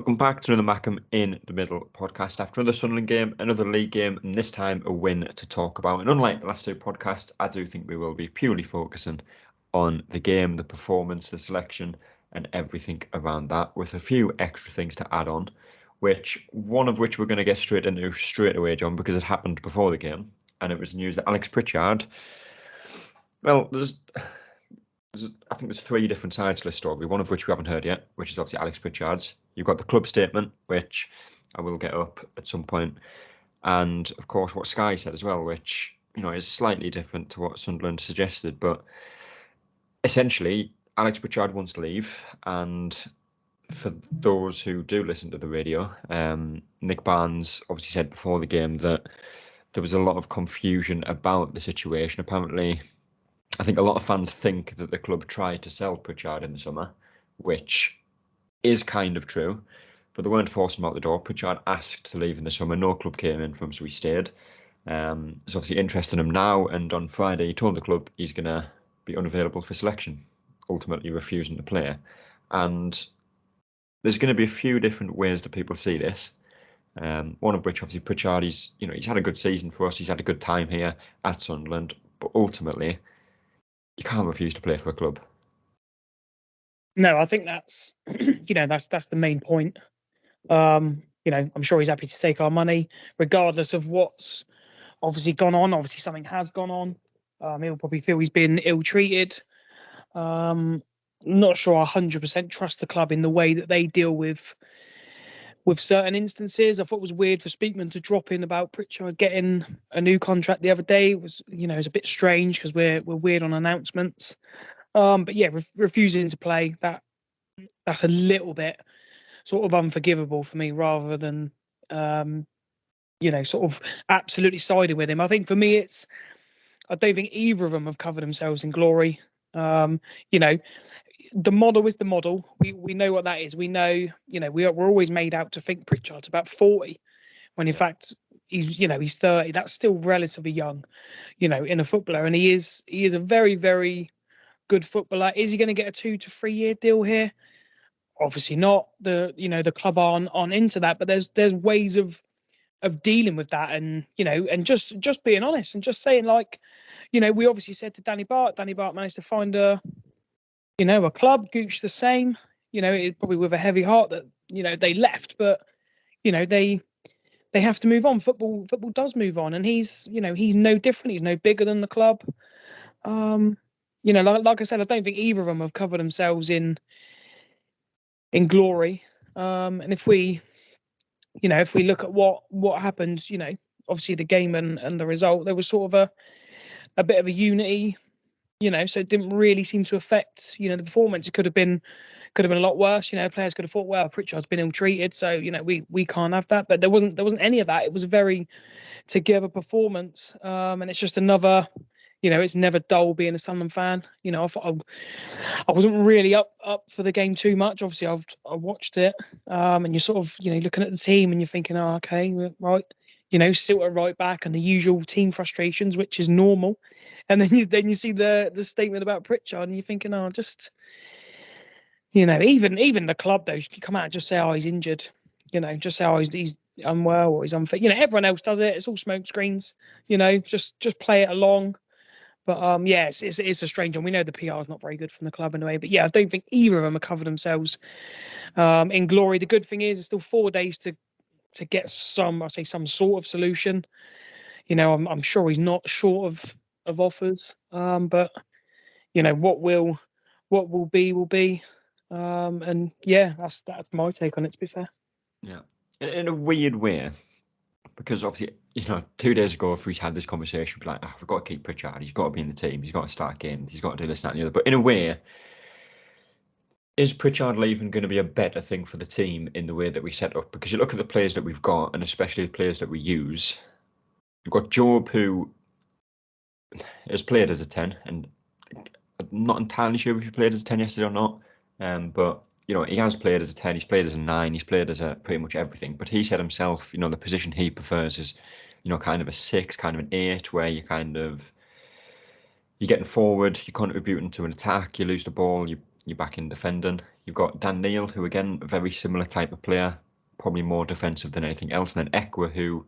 Welcome back to another Mackem in the Middle podcast after another Sunderland game, another league game, and this time a win to talk about. And unlike the last two podcasts, I do think we will be purely focusing on the game, the performance, the selection, and everything around that, with a few extra things to add on, one of which we're going to get straight into straight away, John, because it happened before the game, and it was news that Alex Pritchard, well, I think there's three different sides to this story, one of which we haven't heard yet, which is obviously Alex Pritchard's. You've got the club statement, which I will get up at some point, and of course what Sky said as well, which is slightly different to what Sunderland suggested, but essentially Alex Pritchard wants to leave. And for those who do listen to the radio, Nick Barnes obviously said before the game that there was a lot of confusion about the situation. Apparently, I think a lot of fans think that the club tried to sell Pritchard in the summer, which is kind of true, but they weren't forcing him out the door. Pritchard asked to leave in the summer. No club came in for him, so he stayed. There's obviously interest in him now, and on Friday he told the club he's going to be unavailable for selection, ultimately refusing to play. And there's going to be a few different ways that people see this. One of which, obviously, Pritchard, he's had a good season for us. He's had a good time here at Sunderland, but ultimately, you can't refuse to play for a club. No, I think that's that's the main point. I'm sure he's happy to take our money, regardless of what's obviously gone on. Obviously, something has gone on. He'll probably feel he's been ill-treated. Not sure I 100% trust the club in the way that they deal with certain instances. I thought it was weird for Speakman to drop in about Pritchard getting a new contract the other day. It was a bit strange because we're weird on announcements. But yeah, refusing to play, that's a little bit sort of unforgivable for me, rather than sort of absolutely siding with him. I think for me, I don't think either of them have covered themselves in glory. The model is the model. We know what that is. We know, we're always made out to think Pritchard's about 40, when in fact he's 30. That's still relatively young, in a footballer, and he is a very, very good footballer. Is he going to get a 2 to 3 year deal here? Obviously not. The club aren't into that, but there's ways of dealing with that, and and just being honest and just saying, we obviously said to Danny Bart managed to find a club. Gooch the same, it probably with a heavy heart that they left, but they have to move on. Football does move on, and he's no different. He's no bigger than the club. Like I said, I don't think either of them have covered themselves in glory. And if we look at what happened, obviously the game and the result, there was sort of a bit of a unity, so it didn't really seem to affect, the performance. It could have been a lot worse. Players could have thought, well, Pritchard's been ill-treated, so, we can't have that. But there wasn't any of that. It was a very together performance. And it's just another, it's never dull being a Sunderland fan. I wasn't really up for the game too much. Obviously, I watched it, and you're sort of, looking at the team and you're thinking, oh, okay, right, still at right back and the usual team frustrations, which is normal. And then you see the statement about Pritchard and you're thinking, oh, just, even the club though, you come out and just say, oh, he's injured, just say, oh, he's unwell or he's unfit. Everyone else does it. It's all smoke screens. Just play it along. But it's a strange one. We know the PR is not very good from the club in a way. But yeah, I don't think either of them have covered themselves in glory. The good thing is, it's still 4 days to get some sort of solution. I'm sure he's not short of offers. But what will be. And yeah, that's my take on it, to be fair. Yeah, in a weird way. Because obviously, 2 days ago, if we'd had this conversation, we'd be like, we've got to keep Pritchard. He's got to be in the team. He's got to start games. He's got to do this, that, and the other. But in a way, is Pritchard leaving going to be a better thing for the team in the way that we set up? Because you look at the players that we've got, and especially the players that we use. You've got Job, who has played as a 10, and I'm not entirely sure if he played as a 10 yesterday or not. But he has played as a 10, he's played as a 9, he's played as a pretty much everything. But he said himself, the position he prefers is, kind of a 6, kind of an 8, where you're getting forward, you're contributing to an attack, you lose the ball, you you're back in defending. You've got Dan Neil, who again, a very similar type of player, probably more defensive than anything else. And then Ekwa, who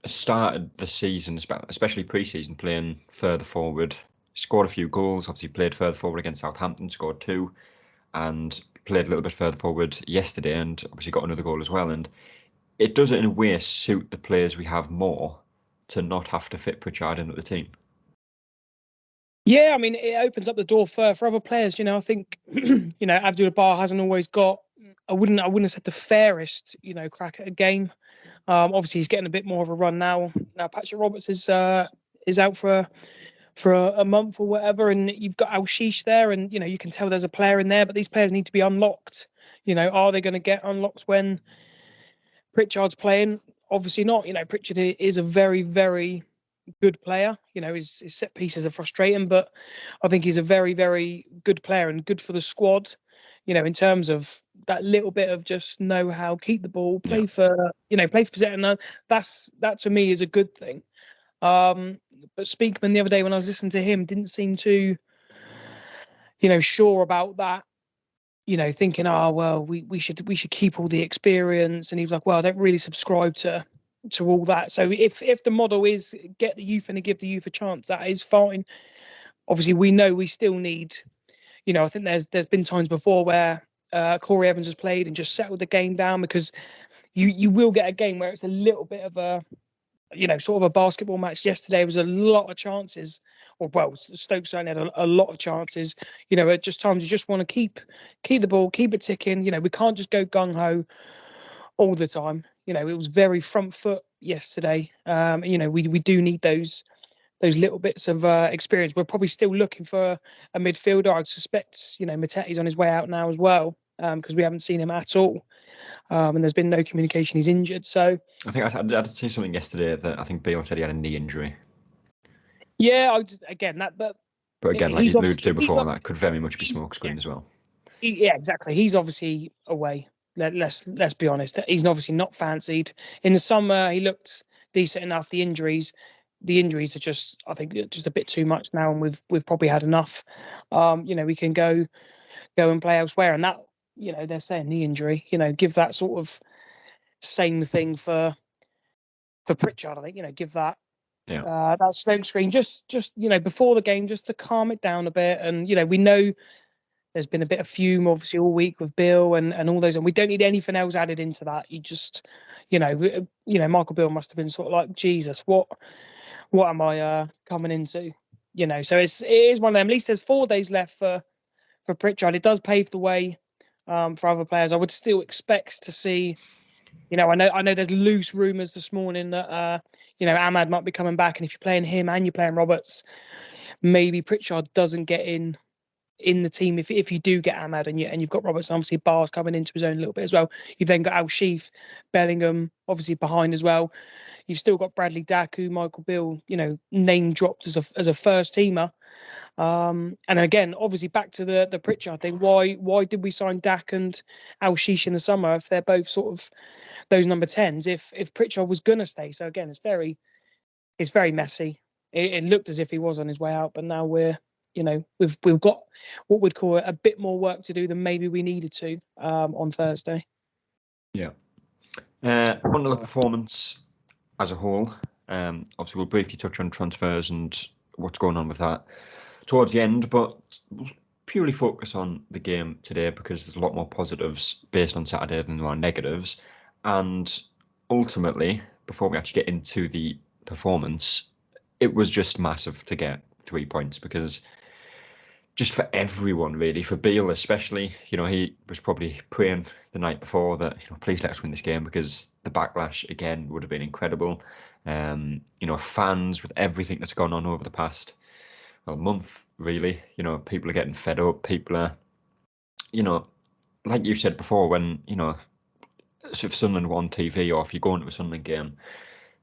started the season, especially pre-season, playing further forward, scored a few goals, obviously played further forward against Southampton, scored 2, and played a little bit further forward yesterday and obviously got another goal as well. And it does, in a way, suit the players we have more to not have to fit Pritchard into the team. Yeah, I mean, it opens up the door for other players. I think, Abdul-Jabbar hasn't always got, I wouldn't have said the fairest, crack at a game. Obviously, he's getting a bit more of a run now. Now, Patrick Roberts is out for a month or whatever, and you've got Al-Shish there, and you can tell there's a player in there, but these players need to be unlocked. Are they going to get unlocked when Pritchard's playing? Obviously not. Pritchard is a very, very good player. His set pieces are frustrating, but I think he's a very, very good player and good for the squad. In terms of that little bit of just know how, keep the ball, play for possession. That to me is a good thing. But Speakman the other day when I was listening to him didn't seem too, sure about that. Thinking, we should keep all the experience, and he was like, well, I don't really subscribe to all that. So if the model is get the youth and give the youth a chance, that is fine. Obviously, we know we still need. I think there's been times before where Corey Evans has played and just settled the game down, because you will get a game where it's a little bit of a, sort of a basketball match. Yesterday was a lot of chances, Stoke certainly had a lot of chances. At just times you just want to keep the ball, keep it ticking. We can't just go gung ho all the time. It was very front foot yesterday. We do need those little bits of experience. We're probably still looking for a midfielder. I suspect, Mateti's on his way out now as well, because we haven't seen him at all. And there's been no communication. He's injured. So I think I did see something yesterday that I think Bale said he had a knee injury. Yeah, but again, like you alluded to before, that could very much be smokescreen as well. Yeah, exactly. He's obviously away. Let's be honest. He's obviously not fancied. In the summer, he looked decent enough. The injuries are just, I think, just a bit too much now, and we've probably had enough. We can go and play elsewhere, and that, they're saying knee injury. Give that sort of same thing for Pritchard. I think give that. Yeah. That smoke screen just before the game, just to calm it down a bit. And we know there's been a bit of fume obviously all week with Bill and all those, and we don't need anything else added into that. You just Michael Bill must have been sort of like, Jesus, what am I coming into? So it is one of them. At least there's 4 days left for Pritchard. It does pave the way for other players. I would still expect to see. I know there's loose rumours this morning that Ahmad might be coming back, and if you're playing him and you're playing Roberts, maybe Pritchard doesn't get in the team if you do get Ahmad and you've got Roberts, and obviously Barr's coming into his own a little bit as well. You've then got Al-Shish, Bellingham obviously behind as well. You've still got Bradley Dack, who Michael Bill name dropped as a first teamer. And then again, obviously back to the Pritchard thing. Why did we sign Dack and Al-Shish in the summer if they're both sort of those number 10s? If Pritchard was gonna stay, so again, it's very messy. It looked as if he was on his way out, but now we've got what we'd call a bit more work to do than maybe we needed to on Thursday. Yeah. On the performance as a whole, obviously we'll briefly touch on transfers and what's going on with that towards the end, but we'll purely focus on the game today because there's a lot more positives based on Saturday than there are negatives. And ultimately, before we actually get into the performance, it was just massive to get 3 points, because just for everyone really, for Beale especially, he was probably praying the night before that, please let us win this game, because the backlash again would have been incredible. Fans, with everything that's gone on over the past month really, people are getting fed up. People are, like you said before, when if Sunderland were on TV, or if you go into a Sunderland game,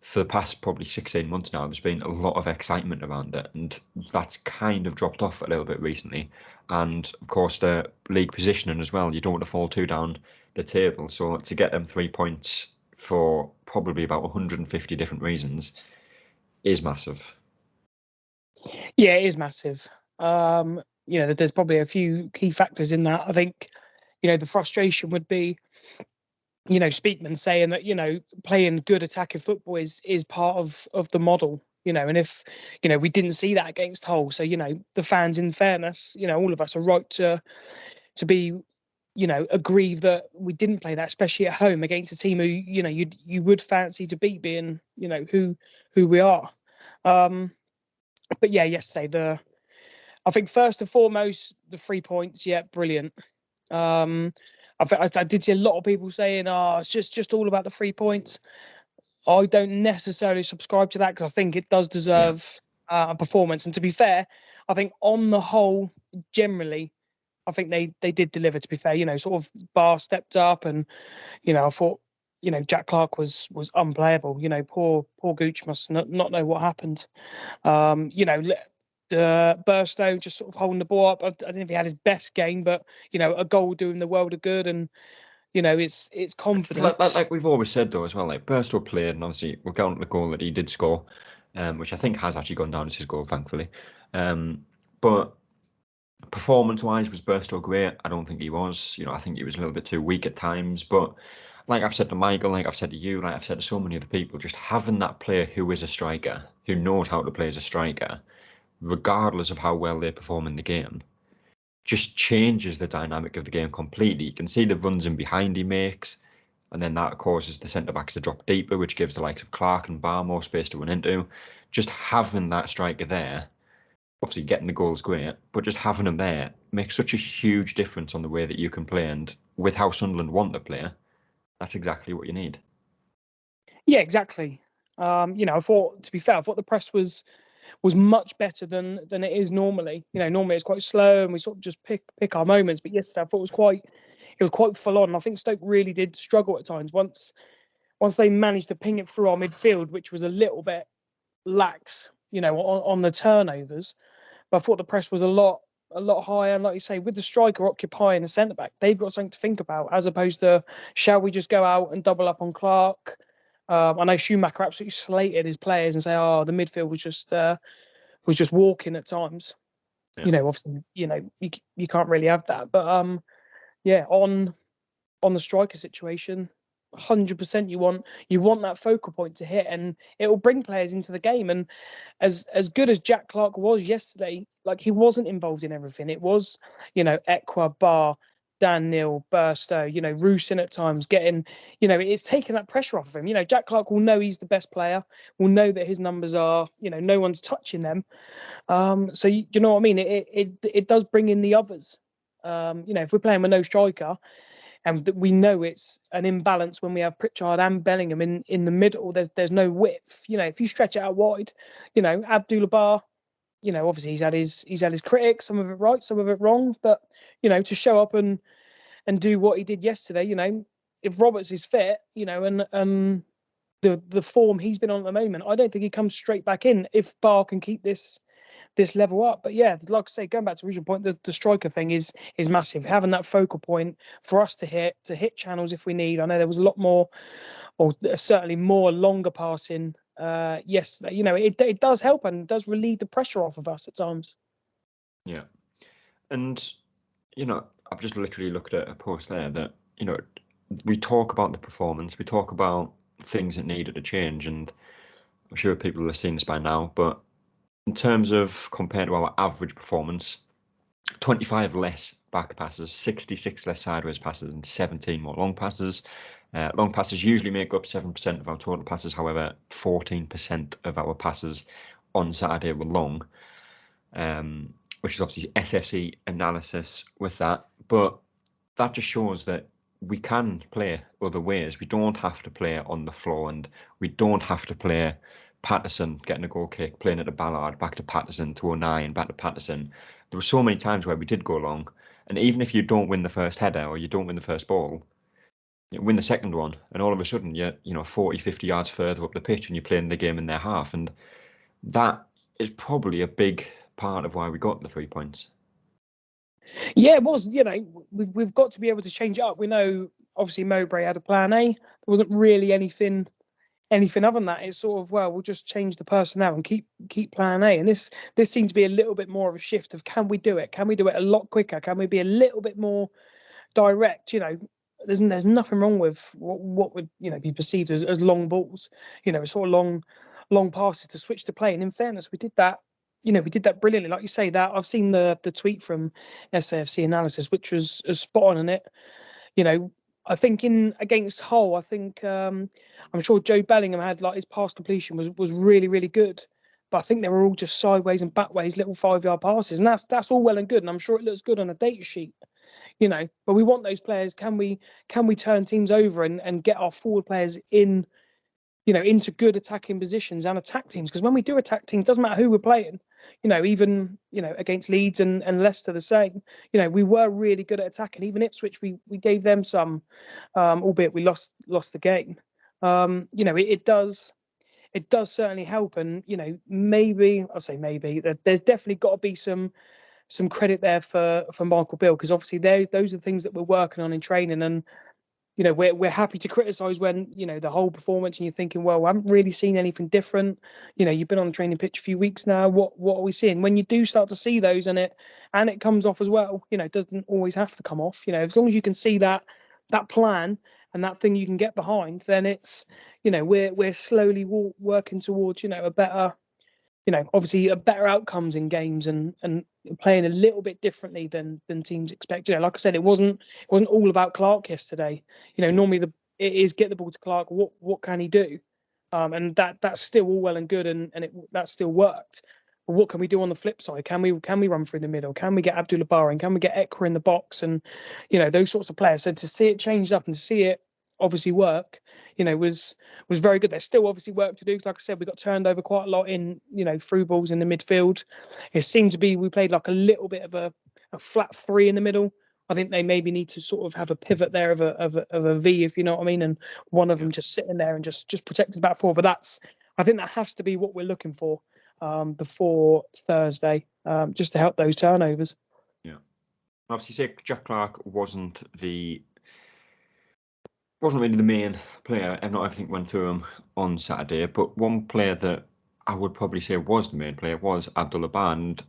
for the past probably 16 months now, there's been a lot of excitement around it, and that's kind of dropped off a little bit recently. And of course, the league positioning as well, you don't want to fall too down the table. So to get them 3 points for probably about 150 different reasons is massive. Yeah, it is massive. there's probably a few key factors in that. I think, the frustration would be, Speakman saying that, playing good attacking football is part of the model, and if, we didn't see that against Hull. So, the fans, in fairness, all of us are right to be, aggrieved that we didn't play that, especially at home against a team who, you would fancy to beat, being, who we are. But yeah, yesterday, I think first and foremost, the 3 points, yeah, brilliant. I did see a lot of people saying, it's just all about the 3 points. I don't necessarily subscribe to that, because I think it does deserve a performance. And to be fair, I think on the whole, generally, I think they did deliver, to be fair. Sort of Bar stepped up, and, I thought, Jack Clark was unplayable. Poor Gooch must not know what happened. The Burstow just sort of holding the ball up. I don't know if he had his best game, but a goal doing the world of good, and it's confidence. Like we've always said though as well. Like Burstow played, and obviously we'll go on to the goal that he did score, which I think has actually gone down as his goal, thankfully. But performance-wise, was Burstow great? I don't think he was. I think he was a little bit too weak at times. But like I've said to Michael, like I've said to you, like I've said to so many other people, just having that player who is a striker, who knows how to play as a striker, regardless of how well they perform in the game, just changes the dynamic of the game completely. You can see the runs in behind he makes, and then that causes the centre-backs to drop deeper, which gives the likes of Clark and Barr more space to run into. Just having that striker there, obviously getting the goal is great, but just having him there makes such a huge difference on the way that you can play, and with how Sunderland want to play, that's exactly what you need. Yeah, exactly. I thought, to be fair, the press was much better than it is normally. Normally it's quite slow and we sort of just pick our moments. But yesterday I thought it was quite full on. I think Stoke really did struggle at times once they managed to ping it through our midfield, which was a little bit lax, on the turnovers. But I thought the press was a lot higher. And like you say, with the striker occupying the centre back, they've got something to think about, as opposed to, shall we just go out and double up on Clark? I know Schumacher absolutely slated his players and say, the midfield was just walking at times. Yeah. Obviously, you can't really have that. But on the striker situation, 100% you want that focal point to hit, and it will bring players into the game. And as good as Jack Clark was yesterday, like, he wasn't involved in everything. It was, Ekwa, Bar, Dan Neil, Burstow, Roos at times getting, it's taking that pressure off of him. Jack Clark will know he's the best player, will know that his numbers are, no one's touching them. So you know what I mean? It does bring in the others. If we're playing with no striker, and we know it's an imbalance when we have Pritchard and Bellingham in the middle, there's no width. If you stretch it out wide, Abdullah Bar, obviously he's had his critics, some of it right, some of it wrong, but to show up and do what he did yesterday, if Roberts is fit, and the form he's been on at the moment, I don't think he comes straight back in if Bar can keep this level up. But yeah, like I say, going back to the original point, the striker thing is massive. Having that focal point for us to hit channels if we need. I know there was a lot more, or certainly more longer passing yesterday. It does help and does relieve the pressure off of us at times. Yeah. And I've just literally looked at a post there that, we talk about the performance, we talk about things that needed to change, and I'm sure people have seen this by now, but in terms of compared to our average performance, 25 less back passes, 66 less sideways passes, and 17 more long passes. Long passes usually make up 7% of our total passes. However, 14% of our passes on Saturday were long, which is obviously SSE analysis with that. But that just shows that we can play other ways. We don't have to play on the floor, and we don't have to play Patterson getting a goal kick, playing it to Ballard, back to Patterson, to O'Nien, back to Patterson. There were so many times where we did go long, and even if you don't win the first header or you don't win the first ball, you win the second one, and all of a sudden you're 40, 50 yards further up the pitch and you're playing the game in their half. And that is probably a big part of why we got the 3 points. Yeah, it was. We've got to be able to change it up. We know, obviously, Mowbray had a plan A. There wasn't really anything anything other than that, it's sort of, well, we'll just change the personnel and keep plan A. And this seems to be a little bit more of a shift of, can we do it? Can we do it a lot quicker? Can we be a little bit more direct? There's nothing wrong with what would be perceived as long balls, sort of long passes to switch to play. And in fairness, we did that. We did that brilliantly. Like you say, that I've seen the tweet from SAFC Analysis, which was spot on in it. I think in against Hull, I think I'm sure Joe Bellingham had, like, his pass completion was really, really good. But I think they were all just sideways and backways little 5-yard passes. And that's all well and good. And I'm sure it looks good on a data sheet. But we want those players. Can we turn teams over and get our forward players in, into good attacking positions and attack teams? Because when we do attack teams, doesn't matter who we're playing, even, against Leeds and Leicester the same, we were really good at attacking. Even Ipswich, we gave them some, albeit we lost the game. It does certainly help. And, maybe, I'll say maybe, there's definitely got to be some credit there for Michael Beale, because obviously those are the things that we're working on in training. And we're happy to criticise when the whole performance and you're thinking, well, I haven't really seen anything different. You've been on the training pitch a few weeks now. What are we seeing? When you do start to see those and it comes off as well, it doesn't always have to come off. As long as you can see that plan and that thing you can get behind, then it's we're slowly working towards a better, obviously a better outcomes in games and playing a little bit differently than teams expect. Like I said, it wasn't all about Clark yesterday. Normally it is get the ball to Clark. What can he do? And that's still all well and good, and that still worked. But what can we do on the flip side? Can we run through the middle? Can we get Abdullah Bar in? Can we get Ekra in the box? And those sorts of players. So to see it changed up and to see it obviously work, was very good. There's still obviously work to do. Like I said, we got turned over quite a lot in, through balls in the midfield. It seemed to be we played like a little bit of a flat three in the middle. I think they maybe need to sort of have a pivot there of a V, if you know what I mean, and one of them just sitting there and just protected back four. But I think that has to be what we're looking for before Thursday, just to help those turnovers. Yeah, obviously, say Jack Clark wasn't really the main player, and not everything went through him on Saturday. But one player that I would probably say was the main player was Abdullah Bar. And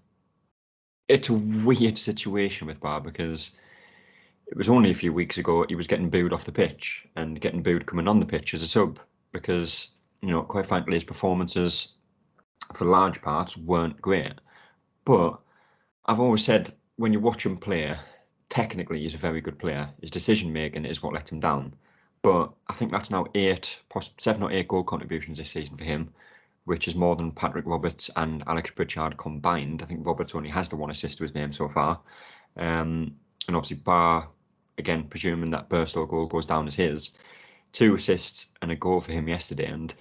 it's a weird situation with Bar, because it was only a few weeks ago he was getting booed off the pitch and getting booed coming on the pitch as a sub, because, quite frankly, his performances for large parts weren't great. But I've always said, when you watch him play, technically he's a very good player. His decision making is what let him down. But I think that's now 7 or 8 goal contributions this season for him, which is more than Patrick Roberts and Alex Pritchard combined. I think Roberts only has the 1 assist to his name so far. And obviously Bar, again, presuming that Burstow goal goes down as his, 2 assists and a goal for him yesterday. And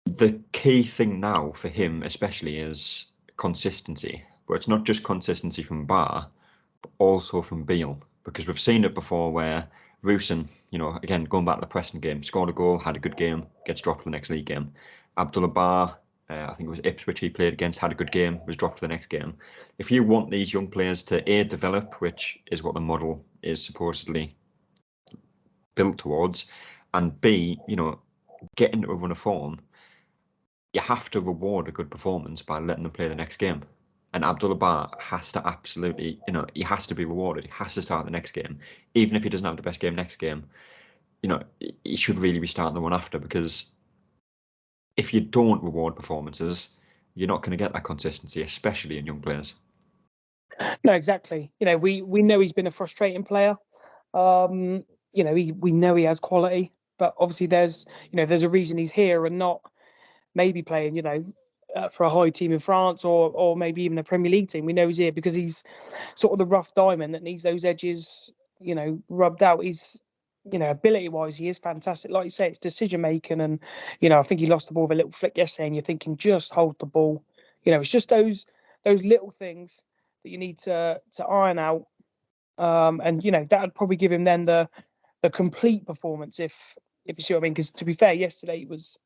the key thing now for him especially is consistency. But it's not just consistency from Bar, but also from Beale. Because we've seen it before where Rusin, again, going back to the Preston game, scored a goal, had a good game, gets dropped for the next league game. Abdullah Bar, I think it was Ipswich he played against, had a good game, was dropped for the next game. If you want these young players to A, develop, which is what the model is supposedly built towards, and B, get into a run of form, you have to reward a good performance by letting them play the next game. And Abdullah Bar has to absolutely, he has to be rewarded. He has to start the next game. Even if he doesn't have the best game next game, he should really be starting the one after, because if you don't reward performances, you're not going to get that consistency, especially in young players. No, exactly. We know he's been a frustrating player. We know he has quality, but obviously there's a reason he's here and not maybe playing, for a high team in France or maybe even a Premier League team. We know he's here because he's sort of the rough diamond that needs those edges, rubbed out. He's, ability-wise, he is fantastic. Like you say, it's decision-making, and, I think he lost the ball with a little flick yesterday, and you're thinking, just hold the ball. It's just those little things that you need to iron out. And, that would probably give him then the complete performance, if you see what I mean. Because to be fair, yesterday he was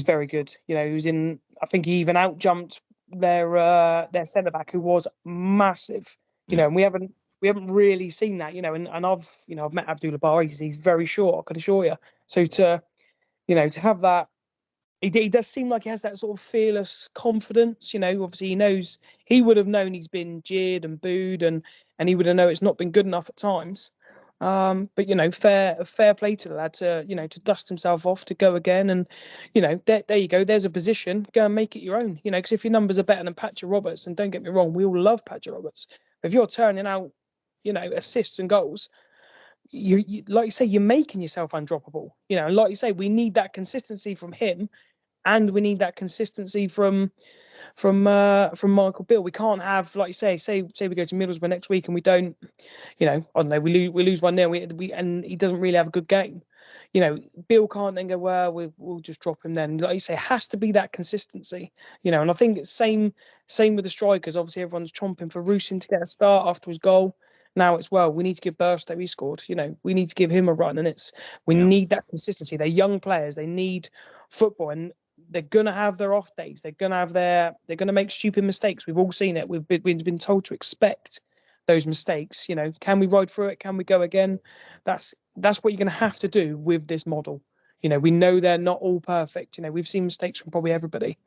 very good. He was in. I think he even out jumped their centre back, who was massive. And we haven't really seen that. And I've met Abdullah Bar. He's very short, I can assure you. So to to have that. He does seem like he has that sort of fearless confidence. Obviously he would have known he's been jeered and booed, and he would have known it's not been good enough at times. But fair play to the lad to dust himself off, to go again, and there you go. There's a position. Go and make it your own. Because if your numbers are better than Patrick Roberts, and don't get me wrong, we all love Patrick Roberts. If you're turning out, assists and goals, you like you say, you're making yourself undroppable. And like you say, we need that consistency from him, and we need that consistency from Michael Beale. We can't have, like you say we go to Middlesbrough next week and we don't, I don't know, we lose 1-0, we and he doesn't really have a good game. Beale can't then go, well, we'll just drop him then. Like you say, it has to be that consistency. And I think it's same with the strikers. Obviously, everyone's chomping for Rusyn to get a start after his goal. Now it's, well, we need to give Burstow, he scored. We need to give him a run, and we need that consistency. They're young players. They need football, and they're gonna have their off days. They're gonna make stupid mistakes. We've all seen it. We've been told to expect those mistakes. Can we ride through it? Can we go again? That's what you're gonna have to do with this model. We know they're not all perfect. We've seen mistakes from probably everybody.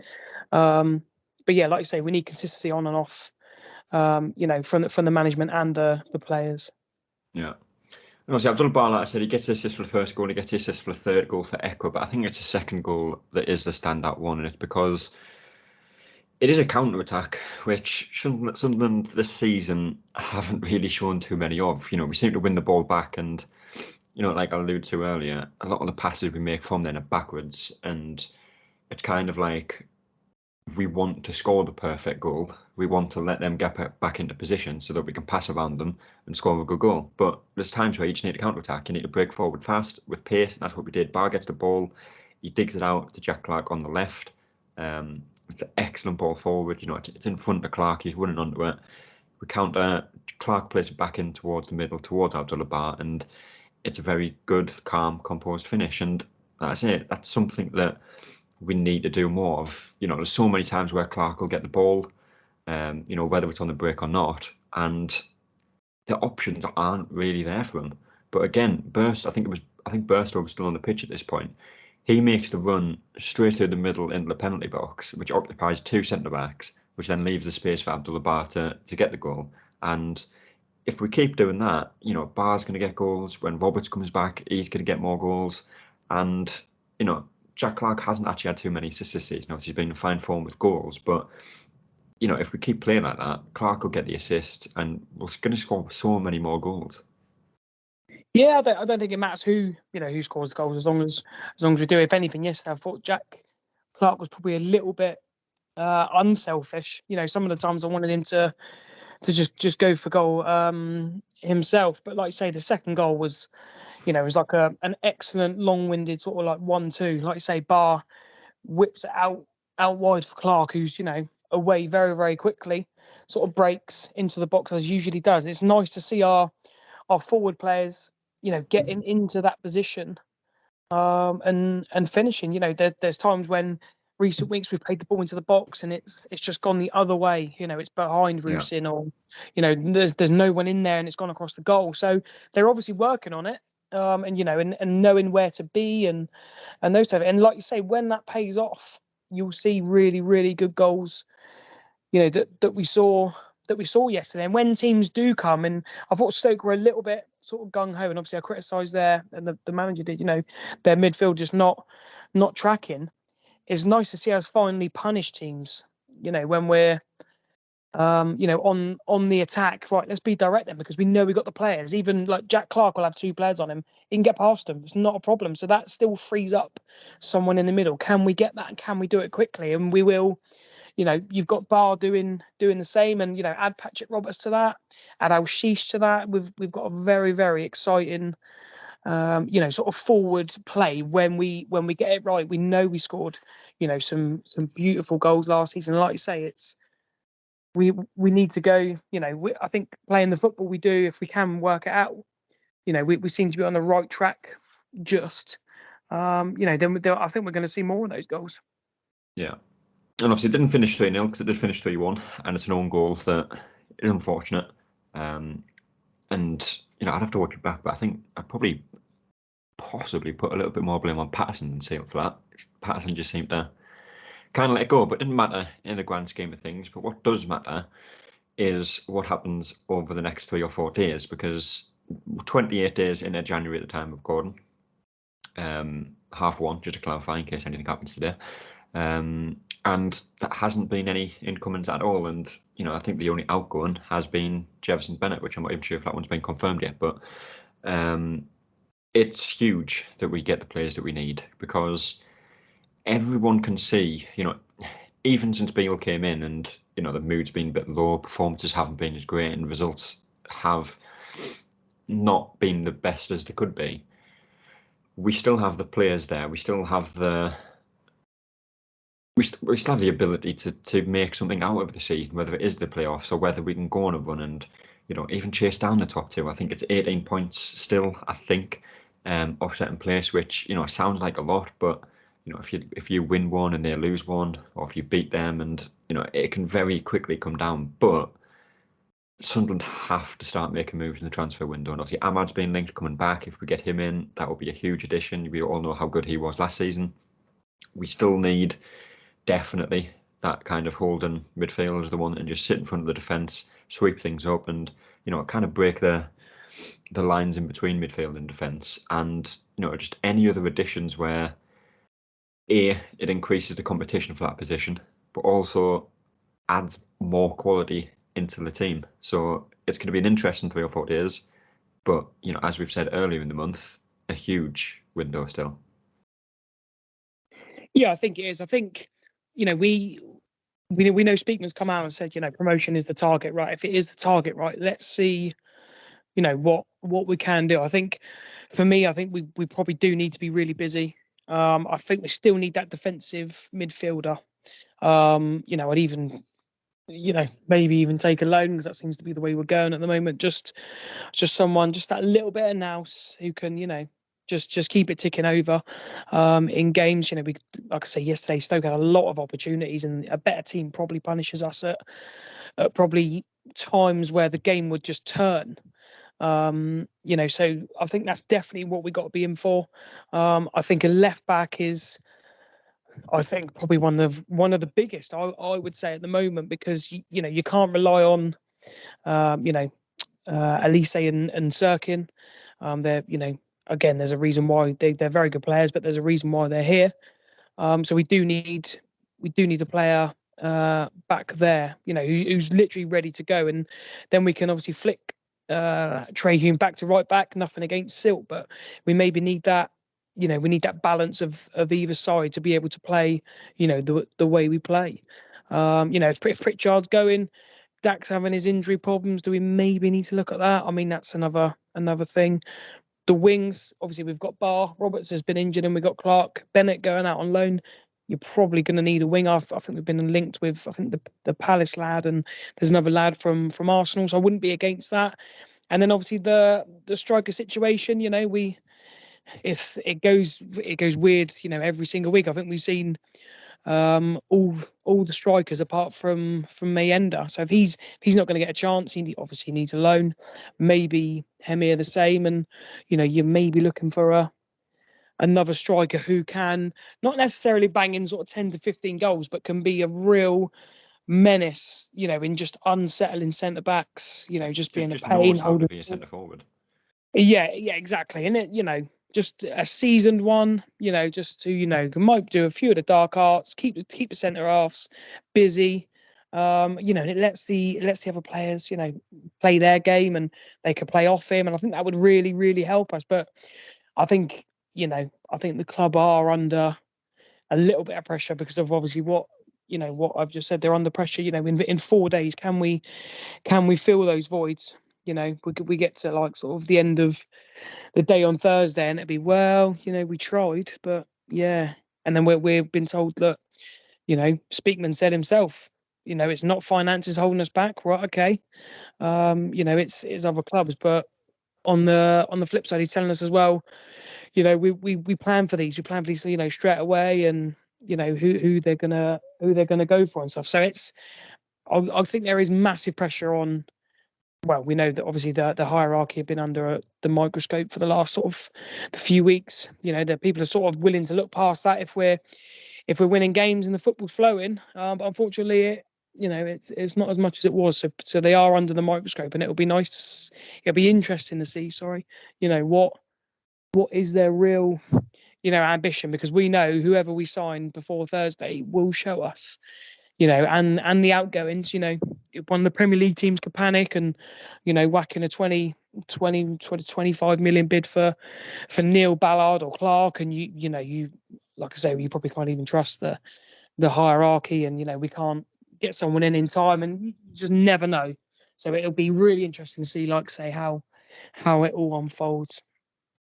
But yeah, like you say, we need consistency on and off. From the management and the players. Yeah. And obviously, Abdullah Bar, like I said, he gets the assist for the first goal, he gets the assist for the third goal for Echo, but I think it's the second goal that is the standout one, and it's because it is a counter-attack, which Sunderland this season haven't really shown too many of. We seem to win the ball back, and, like I alluded to earlier, a lot of the passes we make from then are backwards, and it's kind of like we want to score the perfect goal. We want to let them get back into position so that we can pass around them and score a good goal. But there's times where you just need to counter-attack. You need to break forward fast with pace, and that's what we did. Bar gets the ball, he digs it out to Jack Clark on the left. It's an excellent ball forward. It's in front of Clark. He's running onto it. We counter. Clark plays it back in towards the middle, towards Abdullah Bar, and it's a very good, calm, composed finish. And that's it. That's something that we need to do more of. There's so many times where Clark will get the ball, whether it's on the break or not, and the options aren't really there for him. But again, I think Burstow was still on the pitch at this point. He makes the run straight through the middle into the penalty box, which occupies two centre-backs, which then leaves the space for Abdullah Bar to get the goal. And if we keep doing that, Bar's going to get goals. When Roberts comes back, he's going to get more goals. And, Jack Clark hasn't actually had too many assists this season. Obviously, he's been in fine form with goals, but if we keep playing like that, Clark will get the assists, and we're going to score so many more goals. Yeah, I don't think it matters who scores the goals as long as we do. If anything, yesterday I thought Jack Clark was probably a little bit unselfish. Some of the times I wanted him to just go for goal himself, but like you say, the second goal was. It was like an excellent, long-winded sort of like 1-2. Like you say, Bar whips it out wide for Clark, who's away very, very quickly, sort of breaks into the box as usually does. It's nice to see our forward players, getting into that position, and finishing. There's times when recent weeks we've played the ball into the box and it's just gone the other way. It's behind Rusyn, or there's no one in there and it's gone across the goal. So they're obviously working on it. And knowing where to be and those type of, and like you say, when that pays off, you'll see really, really good goals, that we saw yesterday. And when teams do come, and I thought Stoke were a little bit sort of gung-ho, and obviously I criticised there, and the manager did, their midfield just not tracking. It's nice to see us finally punish teams, when we're on the attack. Right, let's be direct then, because we know we got the players. Even like Jack Clark will have two players on him. He can get past them. It's not a problem. So that still frees up someone in the middle. Can we get that? And can we do it quickly? And we will. You've got Bar doing the same, and add Patrick Roberts to that, add Al Sheesh to that. We've got a very, very exciting sort of forward play when we get it right. We know we scored some beautiful goals last season. Like you say, it's we need to go. I think playing the football we do, if we can work it out, we seem to be on the right track. Then I think we're going to see more of those goals. Yeah, and obviously it didn't finish 3-0 because it did finish 3-1, and it's an own goal that is unfortunate. And I'd have to watch it back, but I think I probably possibly put a little bit more blame on Patterson than Seal for that. Patterson just seemed to kind of let it go, but it didn't matter in the grand scheme of things. But what does matter is what happens over the next 3 or 4 days, because 28 days into January at the time of Gordon, 1:30, just to clarify in case anything happens today. And that hasn't been any incomings at all. And, I think the only outgoing has been Jefferson Bennett, which I'm not even sure if that one's been confirmed yet. But it's huge that we get the players that we need, because everyone can see, even since Beale came in and, the mood's been a bit low, performances haven't been as great, and results have not been the best as they could be. We still have the players there. We still have the ability to make something out of the season, whether it is the playoffs or whether we can go on a run and, even chase down the top two. I think it's 18 points still, I think, off second place, which, sounds like a lot, but if you win one and they lose one, or if you beat them, and it can very quickly come down. But Sunderland have to start making moves in the transfer window, and obviously Ahmad's been linked coming back. If we get him in, that will be a huge addition. We all know how good he was last season. We still need definitely that kind of holding midfield as the one and just sit in front of the defence, sweep things up, and kind of break the lines in between midfield and defence, and just any other additions where it increases the competition for that position, but also adds more quality into the team. So it's going to be an interesting 3 or 4 days, but as we've said earlier in the month, a huge window still. Yeah, I think it is. I think we know Speakman's come out and said promotion is the target, right? If it is the target, right, let's see what we can do. I think for me, we probably do need to be really busy. I think we still need that defensive midfielder. I'd even, maybe even take a loan, because that seems to be the way we're going at the moment. Just someone, just that little bit of nous who can, just keep it ticking over in games. We, like I say, yesterday Stoke had a lot of opportunities, and a better team probably punishes us at probably times where the game would just turn. So I think that's definitely what we got to be in for. I think a left back is, I think, probably one of the biggest, I would say, at the moment, because you can't rely on Elise and Sirkin. They're again, there's a reason why they're very good players, but there's a reason why they're here. So we do need a player back there, who's literally ready to go, and then we can obviously flick Trey Hume back to right back. Nothing against Silt, but we maybe need that. We need that balance of either side to be able to play, the way we play. If Pritchard's going, Dak's having his injury problems, do we maybe need to look at that? I mean, that's another thing. The wings, obviously, we've got Barr. Roberts has been injured, and we've got Clark. Bennett going out on loan. You're probably going to need a winger. I think we've been linked with, I think, the Palace lad, and there's another lad from Arsenal, so I wouldn't be against that. And then obviously the striker situation, it goes weird, every single week. I think we've seen all the strikers apart from Mayenda. So if he's not going to get a chance, he obviously needs a loan. Maybe Hemir the same, and you may be looking for another striker who can not necessarily bang in sort of 10 to 15 goals, but can be a real menace, in just unsettling centre backs, just being a pain. Holding, be a centre forward. Yeah, exactly. And it, just a seasoned one, just to, might do a few of the dark arts, keep the centre halves busy. And it lets the other players, play their game, and they can play off him. And I think that would really, really help us. But I think, I think the club are under a little bit of pressure because of obviously what I've just said. They're under pressure. In 4 days, can we fill those voids? We get to like sort of the end of the day on Thursday, and it'd be, well, we tried, but yeah. And then we've been told that, Speakman said himself, it's not finances holding us back, right? Okay, it's other clubs, but on the flip side, he's telling us as well, we plan for these, straight away, and who they're gonna go for and stuff. So I think there is massive pressure on well, we know that obviously the hierarchy have been under the microscope for the last sort of the few weeks. The people are sort of willing to look past that if we're winning games and the football's flowing. But unfortunately, it's not as much as it was. So they are under the microscope, and it'll be it'll be interesting to see. Sorry, what is their real ambition, because we know whoever we sign before Thursday will show us. And the outgoings, one of the Premier League teams could panic and, whacking a 25 million bid for Neil Ballard or Clark. And you, like I say, you probably can't even trust the hierarchy, and, we can't get someone in time, and you just never know. So it'll be really interesting to see, like say, how it all unfolds.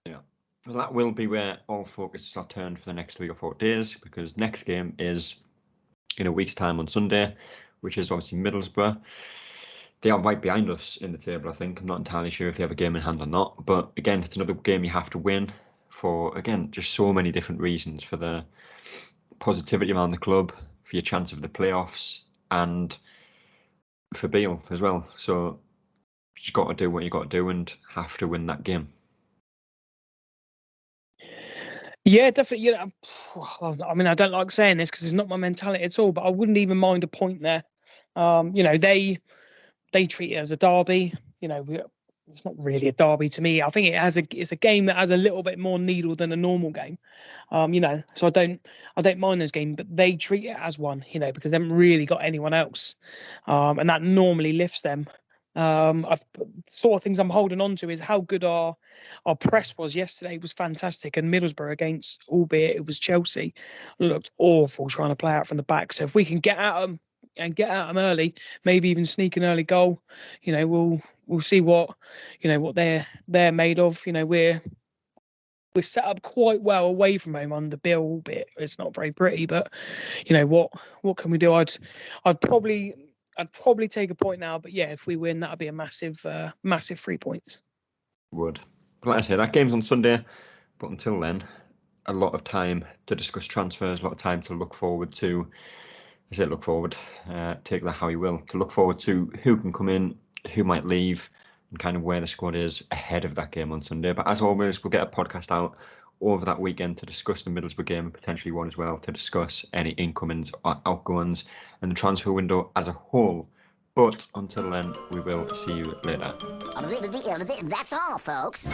Yeah. Well, that will be where all focus are turned for the next 3 or 4 days, because next game is in a week's time on Sunday, which is obviously Middlesbrough. They are right behind us in the table, I think. I'm not entirely sure if they have a game in hand or not. But again, it's another game you have to win for, again, just so many different reasons, for the positivity around the club, for your chance of the playoffs, and for Beale as well. So you've got to do what you got to do and have to win that game. Yeah, definitely. I mean, I don't like saying this because it's not my mentality at all, but I wouldn't even mind a point there. They treat it as a derby. It's not really a derby to me. I think it's a game that has a little bit more needle than a normal game. So I don't mind those games, but they treat it as one. Because they haven't really got anyone else, and that normally lifts them. I've sort of things I'm holding on to is how good our press was yesterday. It was fantastic, and Middlesbrough, against, albeit it was Chelsea, looked awful trying to play out from the back. So if we can get at them and get at them early, maybe even sneak an early goal, we'll see what they're made of. We're set up quite well away from home under Bill, albeit it's not very pretty. But what can we do? I'd probably take a point now, but yeah, if we win, that'd be a massive 3 points. Would. Like I said, that game's on Sunday, but until then, a lot of time to discuss transfers, a lot of time to look forward to. I say look forward, take that how you will, to look forward to who can come in, who might leave, and kind of where the squad is ahead of that game on Sunday. But as always, we'll get a podcast out over that weekend to discuss the Middlesbrough game, and potentially one as well to discuss any incomings or outgoings and the transfer window as a whole. But until then, we will see you later. That's all, folks.